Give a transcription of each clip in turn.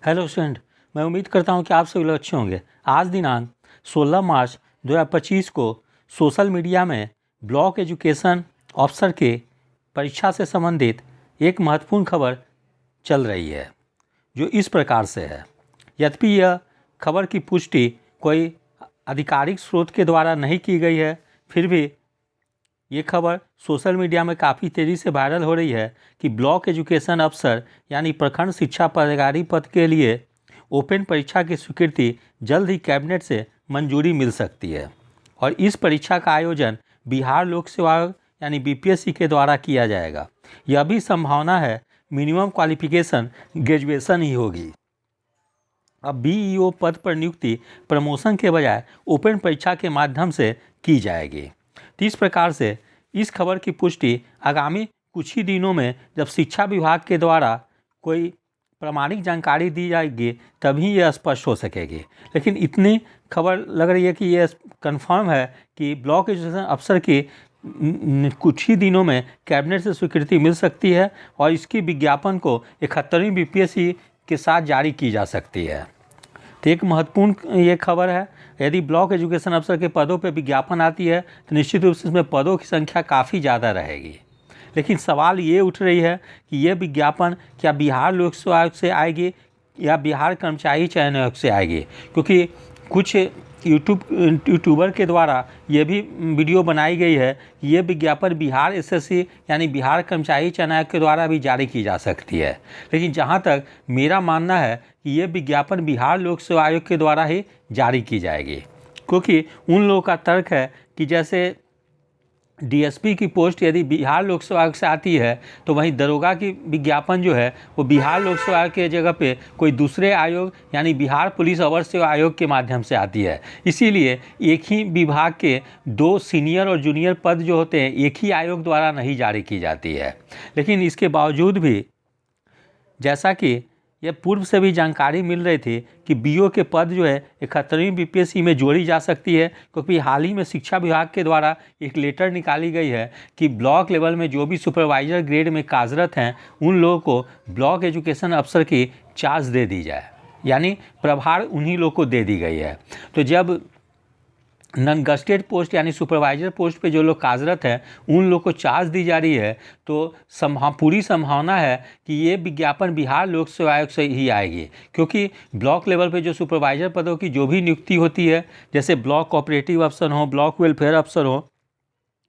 Hello student, मैं उम्मीद करता हूं कि आप सभी लोग अच्छे होंगे। आज दिनांक 16 मार्च 2025 को सोशल मीडिया में ब्लॉक एजुकेशन ऑफिसर के परीक्षा से संबंधित एक महत्वपूर्ण खबर चल रही है, जो इस प्रकार से है। यद्यपि यह खबर की पुष्टि कोई आधिकारिक स्रोत के द्वारा नहीं की गई है, फिर भी ये खबर सोशल मीडिया में काफ़ी तेज़ी से वायरल हो रही है कि ब्लॉक एजुकेशन अफसर यानी प्रखंड शिक्षा पदाधिकारी पद के लिए ओपन परीक्षा की स्वीकृति जल्द ही कैबिनेट से मंजूरी मिल सकती है और इस परीक्षा का आयोजन बिहार लोक सेवा आयोग यानी बीपीएससी के द्वारा किया जाएगा। यह भी संभावना है मिनिमम क्वालिफिकेशन ग्रेजुएशन ही होगी। अब बीईओ पद पर नियुक्ति प्रमोशन के बजाय ओपन परीक्षा के माध्यम से की जाएगी। तो इस प्रकार से इस खबर की पुष्टि आगामी कुछ ही दिनों में जब शिक्षा विभाग के द्वारा कोई प्रामाणिक जानकारी दी जाएगी तभी यह स्पष्ट हो सकेगी। लेकिन इतनी खबर लग रही है कि यह कंफर्म है कि ब्लॉक एजुकेशन अफसर की कुछ ही दिनों में कैबिनेट से स्वीकृति मिल सकती है और इसकी विज्ञापन को 71वीं बीपीएससी के साथ जारी की जा सकती है। तो एक महत्वपूर्ण ये खबर है। यदि ब्लॉक एजुकेशन अफसर के पदों पर विज्ञापन आती है तो निश्चित रूप से इसमें पदों की संख्या काफ़ी ज़्यादा रहेगी। लेकिन सवाल ये उठ रही है कि ये विज्ञापन क्या बिहार लोक सेवा आयोग से आएगी या बिहार कर्मचारी चयन आयोग से आएगी, क्योंकि कुछ यूट्यूबर के द्वारा ये भी वीडियो बनाई गई है कि ये विज्ञापन बिहार एसएससी यानी बिहार कर्मचारी चयन आयोग के द्वारा भी जारी की जा सकती है। लेकिन जहाँ तक मेरा मानना है कि ये विज्ञापन बिहार लोक सेवा आयोग के द्वारा ही जारी की जाएगी, क्योंकि उन लोगों का तर्क है कि जैसे डीएसपी की पोस्ट यदि बिहार लोक सेवा आयोग से आती है तो वहीं दरोगा की विज्ञापन जो है वो बिहार लोक सेवा आयोग के जगह पे कोई दूसरे आयोग यानी बिहार पुलिस अवर सेवा आयोग के माध्यम से आती है। इसीलिए एक ही विभाग के दो सीनियर और जूनियर पद जो होते हैं एक ही आयोग द्वारा नहीं जारी की जाती है। लेकिन इसके बावजूद भी जैसा कि यह पूर्व से भी जानकारी मिल रही थी कि बीओ के पद जो है 71वीं बीपीएससी में जोड़ी जा सकती है, क्योंकि हाल ही में शिक्षा विभाग के द्वारा एक लेटर निकाली गई है कि ब्लॉक लेवल में जो भी सुपरवाइजर ग्रेड में कार्यरत हैं उन लोगों को ब्लॉक एजुकेशन अफसर की चार्ज दे दी जाए, यानी प्रभार उन्हीं लोगों को दे दी गई है। तो जब नॉन गस्टेड पोस्ट यानी सुपरवाइजर पोस्ट पे जो लोग कार्यरत हैं उन लोग को चार्ज दी जा रही है, तो पूरी संभावना है कि ये विज्ञापन बिहार लोक सेवा आयोग से ही आएगी, क्योंकि ब्लॉक लेवल पे जो सुपरवाइजर पदों की जो भी नियुक्ति होती है, जैसे ब्लॉक कोऑपरेटिव अफसर हो, ब्लॉक वेलफेयर अफसर हो,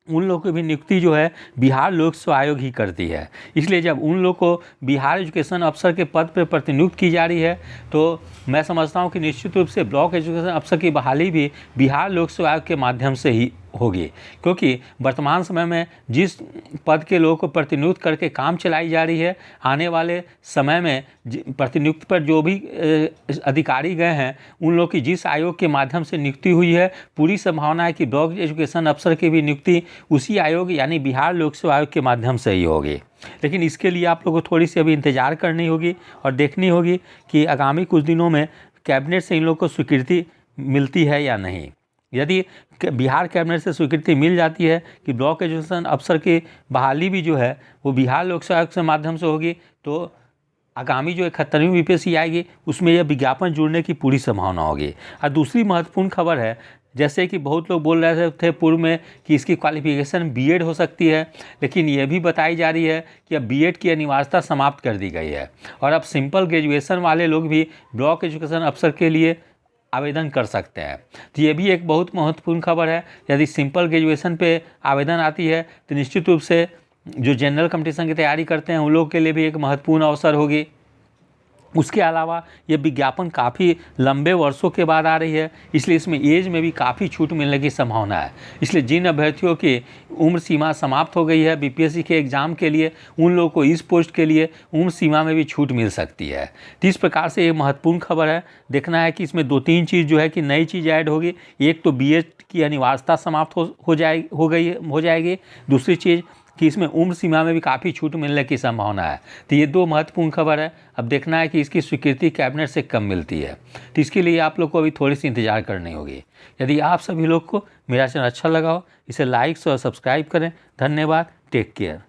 उन लोगों की भी नियुक्ति जो है बिहार लोक सेवा आयोग ही करती है। इसलिए जब उन लोग को बिहार एजुकेशन अफसर के पद पर प्रतिनियुक्त की जा रही है तो मैं समझता हूं कि निश्चित रूप से ब्लॉक एजुकेशन अफसर की बहाली भी बिहार लोक सेवा आयोग के माध्यम से ही होगी, क्योंकि वर्तमान समय में जिस पद के लोगों को प्रतिनियुक्त करके काम चलाई जा रही है, आने वाले समय में प्रतिनियुक्ति पर जो भी अधिकारी गए हैं उन लोगों की जिस आयोग के माध्यम से नियुक्ति हुई है, पूरी संभावना है कि ब्लॉक एजुकेशन अफसर की भी नियुक्ति उसी आयोग यानी बिहार लोक सेवा आयोग के माध्यम से ही होगी। लेकिन इसके लिए आप लोगों को थोड़ी सी अभी इंतजार करनी होगी और देखनी होगी कि आगामी कुछ दिनों में कैबिनेट से इन लोगों को स्वीकृति मिलती है या नहीं। यदि बिहार कैबिनेट से स्वीकृति मिल जाती है कि ब्लॉक एजुकेशन अफसर की बहाली भी जो है वो बिहार लोक सेवा आयोग के माध्यम से होगी, तो आगामी जो 71वीं बीपीएससी आएगी उसमें यह विज्ञापन जुड़ने की पूरी संभावना होगी। और दूसरी महत्वपूर्ण खबर है, जैसे कि बहुत लोग बोल रहे थे पूर्व में कि इसकी क्वालिफिकेशन बीएड हो सकती है, लेकिन यह भी बताई जा रही है कि अब बीएड की अनिवार्यता समाप्त कर दी गई है और अब सिंपल ग्रेजुएशन वाले लोग भी ब्लॉक एजुकेशन अफसर के लिए आवेदन कर सकते हैं। तो ये भी एक बहुत महत्वपूर्ण खबर है। यदि सिंपल ग्रेजुएशन पे आवेदन आती है तो निश्चित रूप से जो जनरल कंपटीशन की तैयारी करते हैं उन लोगों के लिए भी एक महत्वपूर्ण अवसर होगी। उसके अलावा ये विज्ञापन काफ़ी लंबे वर्षों के बाद आ रही है, इसलिए इसमें एज में भी काफ़ी छूट मिलने की संभावना है। इसलिए जिन अभ्यर्थियों की उम्र सीमा समाप्त हो गई है बीपीएससी के एग्ज़ाम के लिए, उन लोगों को इस पोस्ट के लिए उम्र सीमा में भी छूट मिल सकती है। तो इस प्रकार से ये महत्वपूर्ण खबर है। देखना है कि इसमें 2-3 चीज़ जो है कि नई चीज़ ऐड होगी। एक तो बीएड की अनिवार्यता समाप्त हो जाएगी। दूसरी चीज़ कि इसमें उम्र सीमा में भी काफ़ी छूट मिलने की संभावना है। तो ये 2 महत्वपूर्ण खबर है। अब देखना है कि इसकी स्वीकृति कैबिनेट से कब मिलती है, तो इसके लिए आप लोग को अभी थोड़ी सी इंतजार करनी होगी। यदि आप सभी लोग को मेरा चैनल अच्छा लगा हो इसे लाइक और सब्सक्राइब करें। धन्यवाद। Take care.